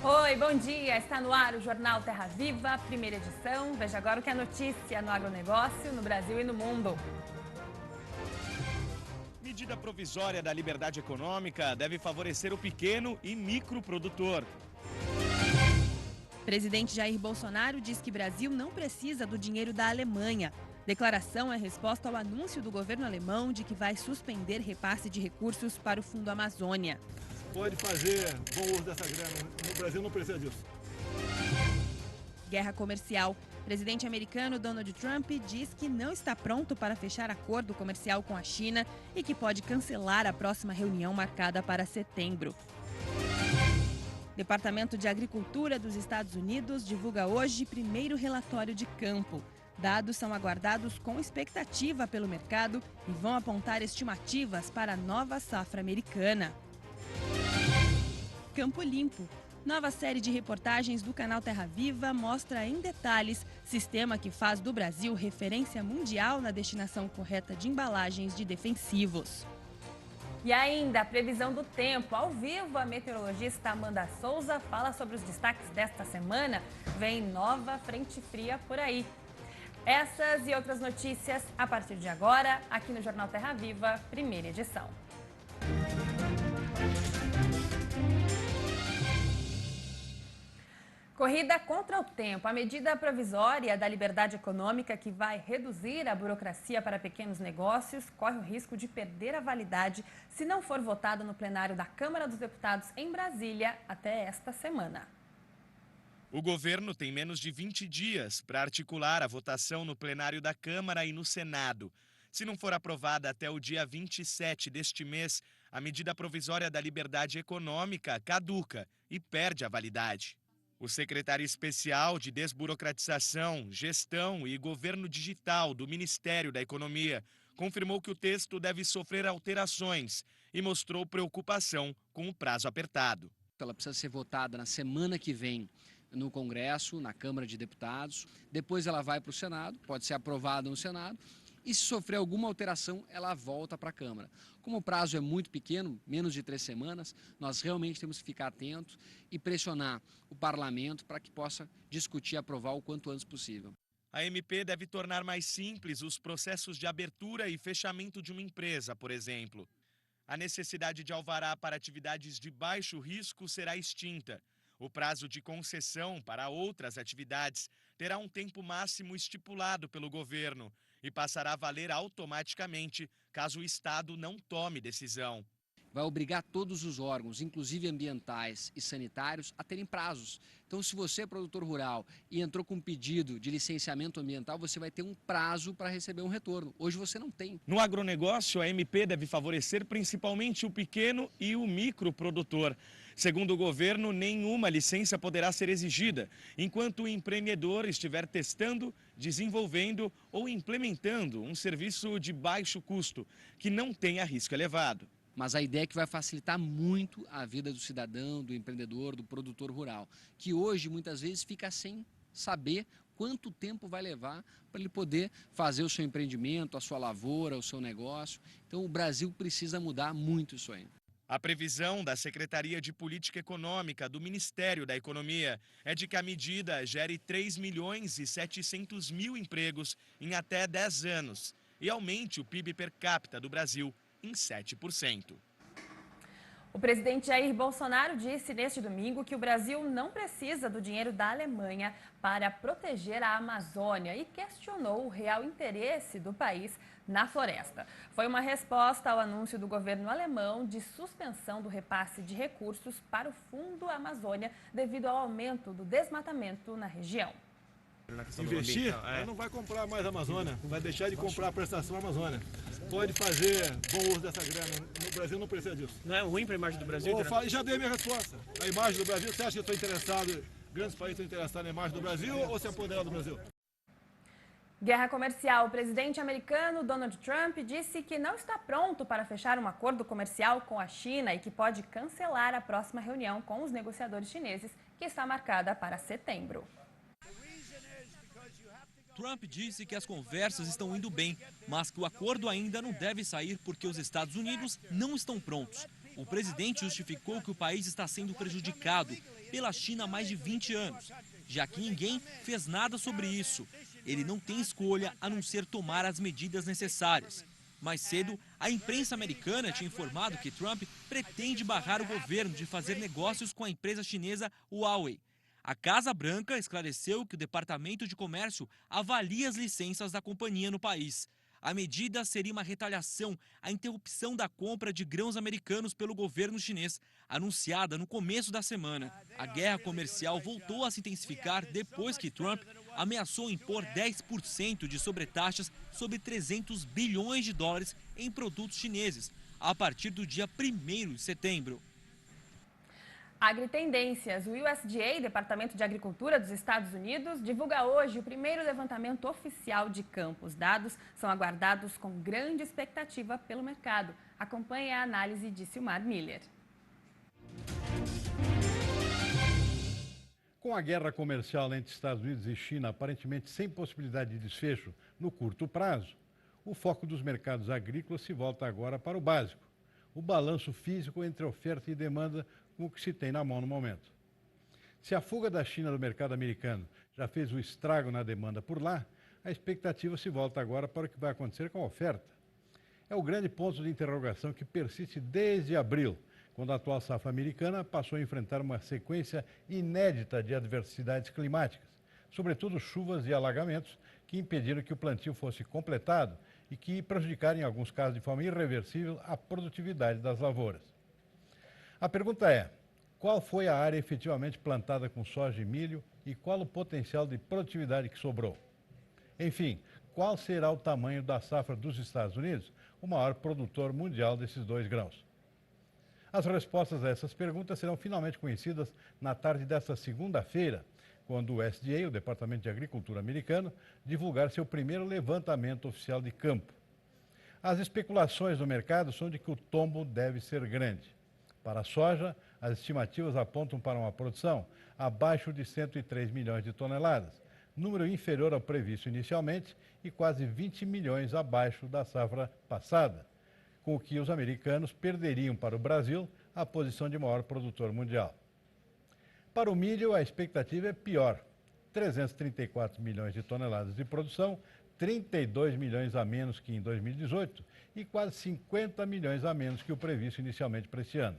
Oi, bom dia. Está no ar o Jornal Terra Viva, primeira edição. Veja agora o que é notícia no agronegócio, no Brasil e no mundo. Medida provisória da liberdade econômica deve favorecer o pequeno e microprodutor. Presidente Jair Bolsonaro diz que Brasil não precisa do dinheiro da Alemanha. Declaração é resposta ao anúncio do governo alemão de que vai suspender repasse de recursos para o Fundo Amazônia. Pode fazer bom uso dessa grana. No Brasil não precisa disso. Guerra comercial. Presidente americano Donald Trump diz que não está pronto para fechar acordo comercial com a China e que pode cancelar a próxima reunião marcada para setembro. Departamento de Agricultura dos Estados Unidos divulga hoje primeiro relatório de campo. Dados são aguardados com expectativa pelo mercado e vão apontar estimativas para a nova safra americana. Campo Limpo. Nova série de reportagens do canal Terra Viva mostra em detalhes sistema que faz do Brasil referência mundial na destinação correta de embalagens de defensivos. E ainda a previsão do tempo. Ao vivo, a meteorologista Amanda Souza fala sobre os destaques desta semana. Vem nova frente fria por aí. Essas e outras notícias a partir de agora, aqui no Jornal Terra Viva, primeira edição. Corrida contra o tempo. A medida provisória da liberdade econômica que vai reduzir a burocracia para pequenos negócios corre o risco de perder a validade se não for votada no plenário da Câmara dos Deputados em Brasília até esta semana. O governo tem menos de 20 dias para articular a votação no plenário da Câmara e no Senado. Se não for aprovada até o dia 27 deste mês, a medida provisória da liberdade econômica caduca e perde a validade. O secretário especial de Desburocratização, Gestão e Governo Digital do Ministério da Economia confirmou que o texto deve sofrer alterações e mostrou preocupação com o prazo apertado. Ela precisa ser votada na semana que vem no Congresso, na Câmara de Deputados. Depois ela vai para o Senado, pode ser aprovada no Senado. E se sofrer alguma alteração, ela volta para a Câmara. Como o prazo é muito pequeno, menos de 3 semanas, nós realmente temos que ficar atentos e pressionar o parlamento para que possa discutir e aprovar o quanto antes possível. A MP deve tornar mais simples os processos de abertura e fechamento de uma empresa, por exemplo. A necessidade de alvará para atividades de baixo risco será extinta. O prazo de concessão para outras atividades terá um tempo máximo estipulado pelo governo e passará a valer automaticamente caso o Estado não tome decisão. Vai obrigar todos os órgãos, inclusive ambientais e sanitários, a terem prazos. Então, se você é produtor rural e entrou com um pedido de licenciamento ambiental, você vai ter um prazo para receber um retorno. Hoje você não tem. No agronegócio, a MP deve favorecer principalmente o pequeno e o microprodutor. Segundo o governo, nenhuma licença poderá ser exigida, enquanto o empreendedor estiver testando, desenvolvendo ou implementando um serviço de baixo custo, que não tenha risco elevado. Mas a ideia é que vai facilitar muito a vida do cidadão, do empreendedor, do produtor rural, que hoje muitas vezes fica sem saber quanto tempo vai levar para ele poder fazer o seu empreendimento, a sua lavoura, o seu negócio. Então o Brasil precisa mudar muito isso aí. A previsão da Secretaria de Política Econômica do Ministério da Economia é de que a medida gere 3.700.000 empregos em até 10 anos e aumente o PIB per capita do Brasil em 7%. O presidente Jair Bolsonaro disse neste domingo que o Brasil não precisa do dinheiro da Alemanha para proteger a Amazônia e questionou o real interesse do país na floresta. Foi uma resposta ao anúncio do governo alemão de suspensão do repasse de recursos para o Fundo Amazônia devido ao aumento do desmatamento na região. Investir, ela não vai comprar mais a Amazônia, vai deixar de comprar a prestação Amazônia. Pode fazer bom uso dessa grana. No Brasil não precisa disso. Não é ruim para a imagem do Brasil? Já dei a minha resposta. A imagem do Brasil, você acha que eu estou interessado, grandes países estão interessados na imagem do Brasil ou se apoderar do Brasil? Guerra comercial. O presidente americano Donald Trump disse que não está pronto para fechar um acordo comercial com a China e que pode cancelar a próxima reunião com os negociadores chineses, que está marcada para setembro. Trump disse que as conversas estão indo bem, mas que o acordo ainda não deve sair porque os Estados Unidos não estão prontos. O presidente justificou que o país está sendo prejudicado pela China há mais de 20 anos, já que ninguém fez nada sobre isso. Ele não tem escolha a não ser tomar as medidas necessárias. Mais cedo, a imprensa americana tinha informado que Trump pretende barrar o governo de fazer negócios com a empresa chinesa Huawei. A Casa Branca esclareceu que o Departamento de Comércio avalia as licenças da companhia no país. A medida seria uma retaliação à interrupção da compra de grãos americanos pelo governo chinês, anunciada no começo da semana. A guerra comercial voltou a se intensificar depois que Trump ameaçou impor 10% de sobretaxas sobre 300 bilhões de dólares em produtos chineses, a partir do dia 1º de setembro. Agritendências. O USDA, Departamento de Agricultura dos Estados Unidos, divulga hoje o primeiro levantamento oficial de campo. Os dados são aguardados com grande expectativa pelo mercado. Acompanhe a análise de Silmar Miller. Com a guerra comercial entre Estados Unidos e China aparentemente sem possibilidade de desfecho no curto prazo, o foco dos mercados agrícolas se volta agora para o básico, o balanço físico entre oferta e demanda com o que se tem na mão no momento. Se a fuga da China do mercado americano já fez o estrago na demanda por lá, a expectativa se volta agora para o que vai acontecer com a oferta. É o grande ponto de interrogação que persiste desde abril, quando a atual safra americana passou a enfrentar uma sequência inédita de adversidades climáticas, sobretudo chuvas e alagamentos que impediram que o plantio fosse completado e que prejudicaram, em alguns casos de forma irreversível, a produtividade das lavouras. A pergunta é, qual foi a área efetivamente plantada com soja e milho e qual o potencial de produtividade que sobrou? Enfim, qual será o tamanho da safra dos Estados Unidos, o maior produtor mundial desses dois grãos? As respostas a essas perguntas serão finalmente conhecidas na tarde desta segunda-feira, quando o USDA, o Departamento de Agricultura americano, divulgar seu primeiro levantamento oficial de campo. As especulações do mercado são de que o tombo deve ser grande. Para a soja, as estimativas apontam para uma produção abaixo de 103 milhões de toneladas, número inferior ao previsto inicialmente e quase 20 milhões abaixo da safra passada, com o que os americanos perderiam para o Brasil a posição de maior produtor mundial. Para o milho, a expectativa é pior, 334 milhões de toneladas de produção, 32 milhões a menos que em 2018 e quase 50 milhões a menos que o previsto inicialmente para este ano.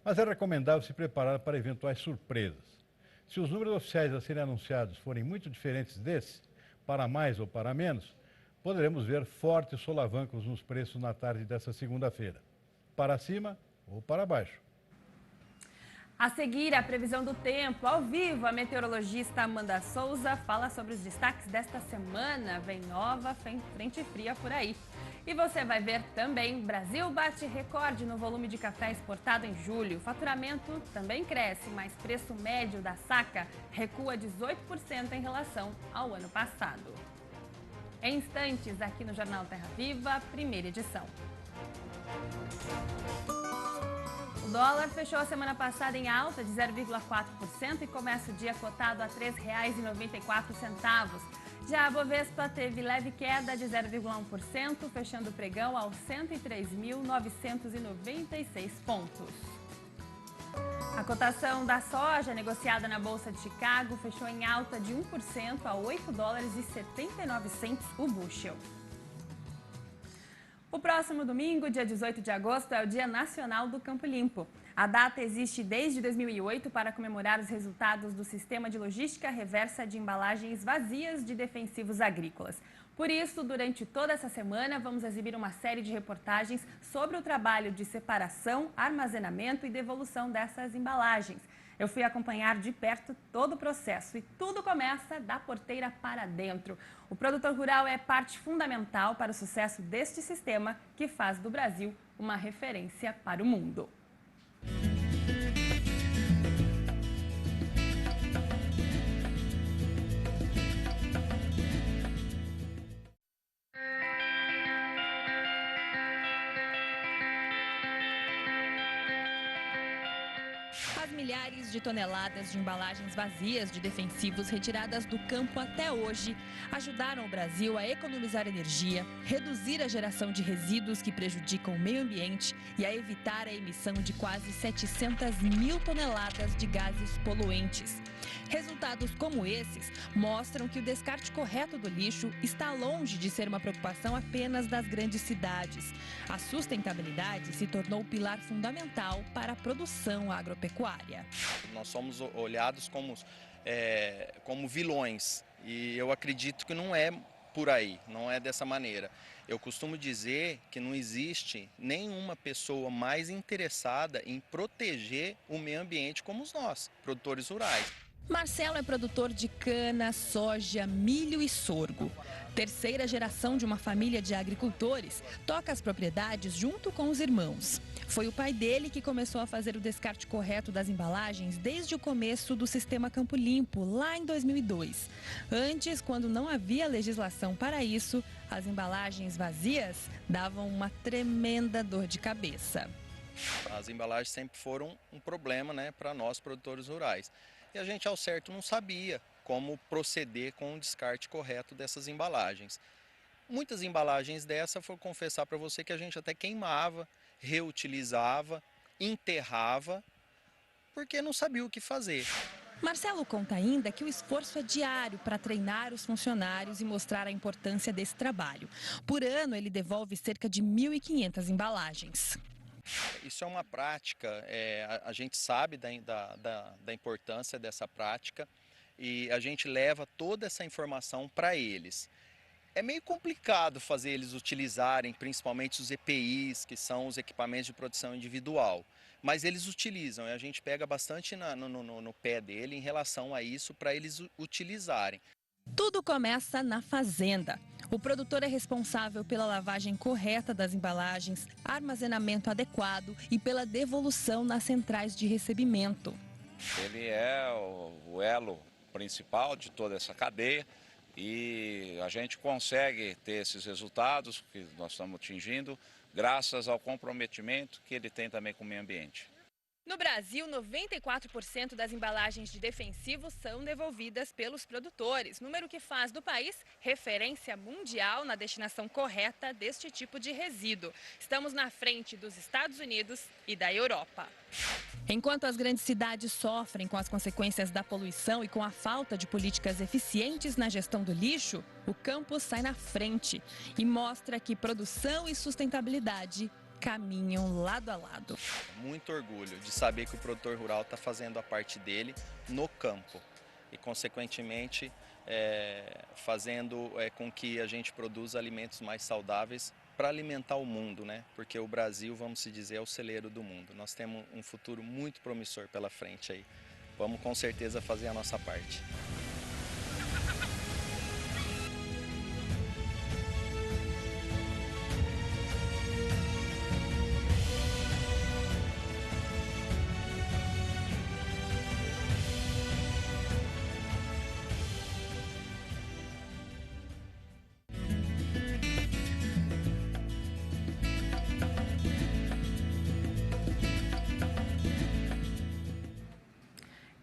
Mas é recomendável se preparar para eventuais surpresas. Se os números oficiais a serem anunciados forem muito diferentes desses, para mais ou para menos, poderemos ver fortes solavancos nos preços na tarde desta segunda-feira, para cima ou para baixo. A seguir, a previsão do tempo. Ao vivo, a meteorologista Amanda Souza fala sobre os destaques desta semana. Vem nova frente fria por aí. E você vai ver também, Brasil bate recorde no volume de café exportado em julho. O faturamento também cresce, mas preço médio da saca recua 18% em relação ao ano passado. Em instantes, aqui no Jornal Terra Viva, primeira edição. O dólar fechou a semana passada em alta de 0,4% e começa o dia cotado a R$ 3,94. Já a Bovespa teve leve queda de 0,1%, fechando o pregão aos 103.996 pontos. A cotação da soja negociada na Bolsa de Chicago fechou em alta de 1% a $8,79 o bushel. O próximo domingo, dia 18 de agosto, é o Dia Nacional do Campo Limpo. A data existe desde 2008 para comemorar os resultados do Sistema de Logística Reversa de Embalagens Vazias de Defensivos Agrícolas. Por isso, durante toda essa semana, vamos exibir uma série de reportagens sobre o trabalho de separação, armazenamento e devolução dessas embalagens. Eu fui acompanhar de perto todo o processo e tudo começa da porteira para dentro. O produtor rural é parte fundamental para o sucesso deste sistema que faz do Brasil uma referência para o mundo. As milhares de toneladas de embalagens vazias de defensivos retiradas do campo até hoje ajudaram o Brasil a economizar energia, reduzir a geração de resíduos que prejudicam o meio ambiente e a evitar a emissão de quase 700 mil toneladas de gases poluentes. Resultados como esses mostram que o descarte correto do lixo está longe de ser uma preocupação apenas das grandes cidades. A sustentabilidade se tornou o pilar fundamental para a produção agropecuária. Nós somos olhados como vilões e eu acredito que não é por aí, não é dessa maneira. Eu costumo dizer que não existe nenhuma pessoa mais interessada em proteger o meio ambiente como nós, produtores rurais. Marcelo é produtor de cana, soja, milho e sorgo. Terceira geração de uma família de agricultores, toca as propriedades junto com os irmãos. Foi o pai dele que começou a fazer o descarte correto das embalagens desde o começo do Sistema Campo Limpo, lá em 2002. Antes, quando não havia legislação para isso, as embalagens vazias davam uma tremenda dor de cabeça. As embalagens sempre foram um problema, né, para nós produtores rurais. E a gente, ao certo, não sabia como proceder com o descarte correto dessas embalagens. Muitas embalagens dessa, vou confessar para você que a gente até queimava, reutilizava, enterrava, porque não sabia o que fazer. Marcelo conta ainda que o esforço é diário para treinar os funcionários e mostrar a importância desse trabalho. Por ano, ele devolve cerca de 1.500 embalagens. Isso é uma prática, a gente sabe da importância dessa prática e a gente leva toda essa informação para eles. É meio complicado fazer eles utilizarem, principalmente os EPIs, que são os equipamentos de proteção individual, mas eles utilizam e a gente pega bastante no pé dele em relação a isso para eles utilizarem. Tudo começa na fazenda. O produtor é responsável pela lavagem correta das embalagens, armazenamento adequado e pela devolução nas centrais de recebimento. Ele é o elo principal de toda essa cadeia e a gente consegue ter esses resultados que nós estamos atingindo graças ao comprometimento que ele tem também com o meio ambiente. No Brasil, 94% das embalagens de defensivos são devolvidas pelos produtores, número que faz do país referência mundial na destinação correta deste tipo de resíduo. Estamos na frente dos Estados Unidos e da Europa. Enquanto as grandes cidades sofrem com as consequências da poluição e com a falta de políticas eficientes na gestão do lixo, o campo sai na frente e mostra que produção e sustentabilidade caminham lado a lado. Muito orgulho de saber que o produtor rural está fazendo a parte dele no campo e, consequentemente, fazendo com que a gente produza alimentos mais saudáveis para alimentar o mundo, né? Porque o Brasil, vamos se dizer, é o celeiro do mundo. Nós temos um futuro muito promissor pela frente aí. Vamos com certeza fazer a nossa parte.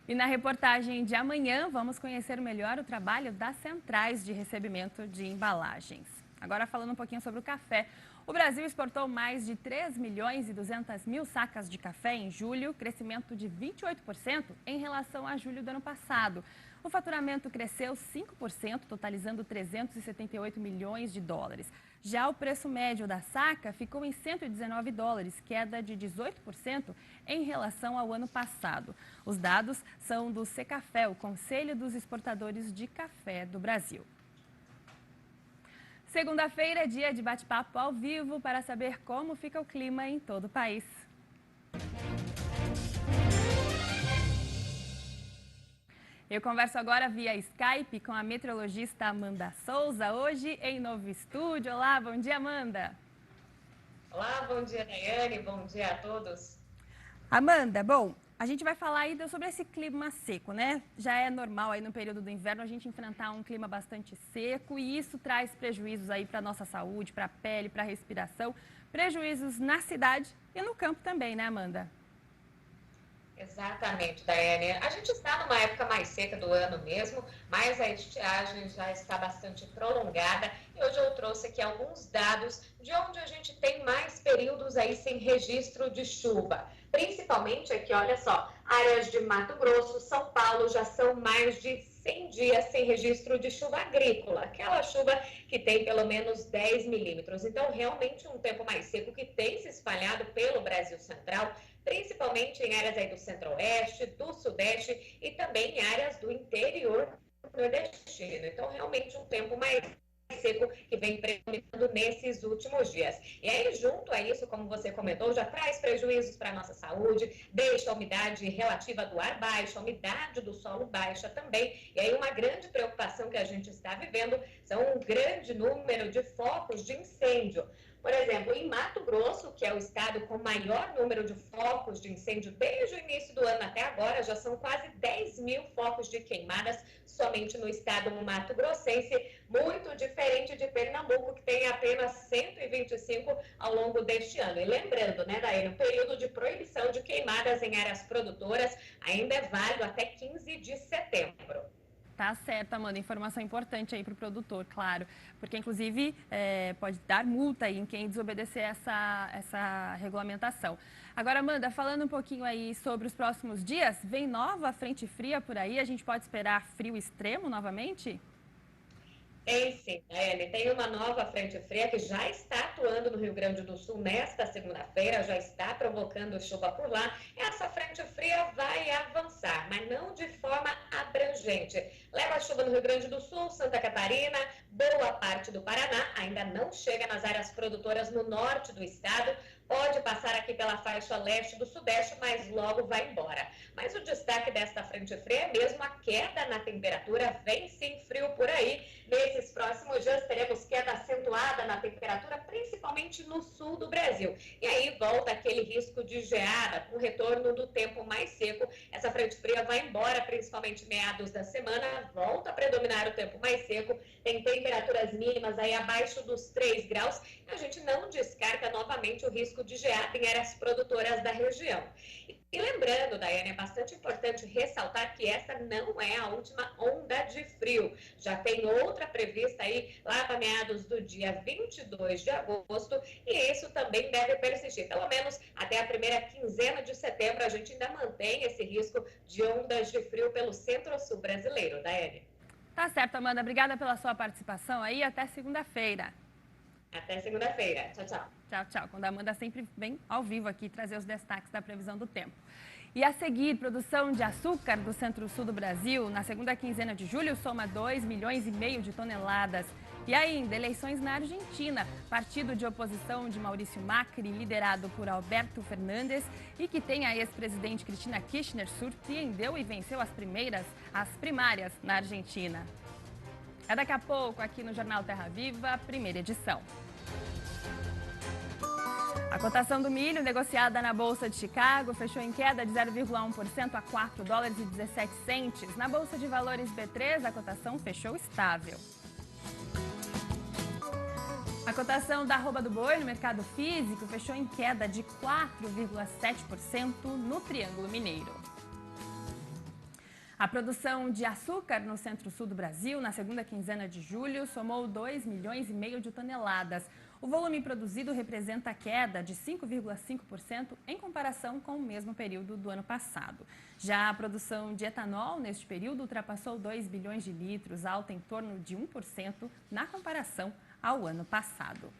E na reportagem de amanhã, vamos conhecer melhor o trabalho das centrais de recebimento de embalagens. Agora falando um pouquinho sobre o café. O Brasil exportou mais de 3.200.000 sacas de café em julho, crescimento de 28% em relação a julho do ano passado. O faturamento cresceu 5%, totalizando 378 milhões de dólares. Já o preço médio da saca ficou em 119 dólares, queda de 18% em relação ao ano passado. Os dados são do Secafé, o Conselho dos Exportadores de Café do Brasil. Segunda-feira é dia de bate-papo ao vivo para saber como fica o clima em todo o país. Eu converso agora via Skype com a meteorologista Amanda Souza, hoje em novo estúdio. Olá, bom dia, Amanda. Olá, bom dia, Nayane, bom dia a todos. Amanda, bom, a gente vai falar aí sobre esse clima seco, né? Já é normal aí no período do inverno a gente enfrentar um clima bastante seco e isso traz prejuízos aí para a nossa saúde, para a pele, para a respiração, prejuízos na cidade e no campo também, né, Amanda? Exatamente, Daiane. A gente está numa época mais seca do ano mesmo, mas a estiagem já está bastante prolongada. E hoje eu trouxe aqui alguns dados de onde a gente tem mais períodos aí sem registro de chuva. Principalmente aqui, olha só, áreas de Mato Grosso, São Paulo já são mais de 100 dias sem registro de chuva agrícola, aquela chuva que tem pelo menos 10 milímetros. Então, realmente um tempo mais seco que tem se espalhado pelo Brasil Central, principalmente em áreas aí do centro-oeste, do sudeste e também em áreas do interior nordestino. Então, realmente um tempo mais seco que vem predominando nesses últimos dias. E aí, junto a isso, como você comentou, já traz prejuízos para a nossa saúde, deixa a umidade relativa do ar baixa, a umidade do solo baixa também. E aí, uma grande preocupação que a gente está vivendo são um grande número de focos de incêndio. Por exemplo, em Mato Grosso, que é o estado com maior número de focos de incêndio desde o início do ano até agora, já são quase 10 mil focos de queimadas somente no estado Mato Grossense, muito diferente de Pernambuco, que tem apenas 125 ao longo deste ano. E lembrando, né, Daíra, o período de proibição de queimadas em áreas produtoras ainda é válido até 15 de setembro. Tá certo, Amanda. Informação importante aí para o produtor, claro. Porque, inclusive, pode dar multa aí em quem desobedecer essa regulamentação. Agora, Amanda, falando um pouquinho aí sobre os próximos dias, vem nova frente fria por aí? A gente pode esperar frio extremo novamente? Tem sim, Daiane. Tem uma nova frente fria que já está atuando no Rio Grande do Sul nesta segunda-feira, já está provocando chuva por lá. Essa frente fria vai avançar, mas não de forma abrangente. Leva chuva no Rio Grande do Sul, Santa Catarina, boa parte do Paraná, ainda não chega nas áreas produtoras no norte do estado. Pode passar aqui pela faixa leste do sudeste, mas logo vai embora. Mas o destaque desta frente fria é mesmo a queda na temperatura. Vem sim frio por aí. Nesses próximos dias teremos queda acentuada na temperatura, principalmente no sul do Brasil. E aí volta aquele risco de geada, com o retorno do tempo mais seco. Essa frente fria vai embora, principalmente meados da semana. Volta a predominar o tempo mais seco. Tem temperaturas mínimas aí abaixo dos 3 graus. A gente não descarta novamente o risco de geada em áreas produtoras da região. E lembrando, Daiane, é bastante importante ressaltar que essa não é a última onda de frio. Já tem outra prevista aí lá para meados do dia 22 de agosto e isso também deve persistir. Pelo menos até a primeira quinzena de setembro a gente ainda mantém esse risco de ondas de frio pelo centro-sul brasileiro, Daiane. Tá certo, Amanda. Obrigada pela sua participação aí. Até segunda-feira. Até segunda-feira. Tchau, tchau. Tchau, tchau. Quando a Amanda sempre vem ao vivo aqui trazer os destaques da previsão do tempo. E a seguir, produção de açúcar do centro-sul do Brasil, na segunda quinzena de julho, soma 2,5 milhões de toneladas. E ainda, eleições na Argentina. Partido de oposição de Maurício Macri, liderado por Alberto Fernandes, e que tem a ex-presidente Cristina Kirchner, surpreendeu e venceu as primárias na Argentina. É daqui a pouco, aqui no Jornal Terra Viva, primeira edição. A cotação do milho negociada na Bolsa de Chicago fechou em queda de 0,1% a 4 dólares e 17 centes. Na Bolsa de Valores B3, a cotação fechou estável. A cotação da arroba do boi no mercado físico fechou em queda de 4,7% no Triângulo Mineiro. A produção de açúcar no centro-sul do Brasil, na segunda quinzena de julho, somou 2,5 milhões de toneladas. O volume produzido representa a queda de 5,5% em comparação com o mesmo período do ano passado. Já a produção de etanol neste período ultrapassou 2 bilhões de litros, alta em torno de 1% na comparação ao ano passado.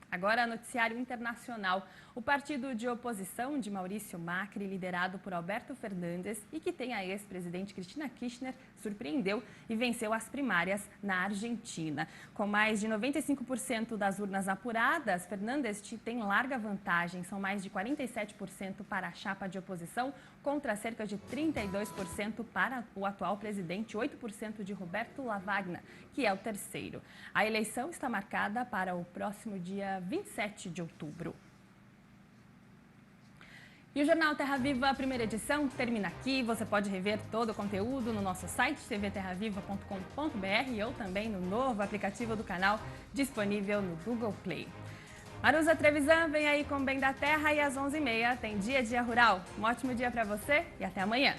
Agora, noticiário internacional. O partido de oposição de Maurício Macri, liderado por Alberto Fernandes e que tem a ex-presidente Cristina Kirchner, surpreendeu e venceu as primárias na Argentina. Com mais de 95% das urnas apuradas, Fernandes tem larga vantagem. São mais de 47% para a chapa de oposição, contra cerca de 32% para o atual presidente, 8% de Roberto Lavagna, que é o terceiro. A eleição está marcada para o próximo dia 27 de outubro. E o Jornal Terra Viva, a primeira edição, termina aqui. Você pode rever todo o conteúdo no nosso site, tvterraviva.com.br ou também no novo aplicativo do canal, disponível no Google Play. Arusa Trevisan vem aí com Bem da Terra e às 11h30 tem Dia a Dia Rural. Um ótimo dia para você e até amanhã.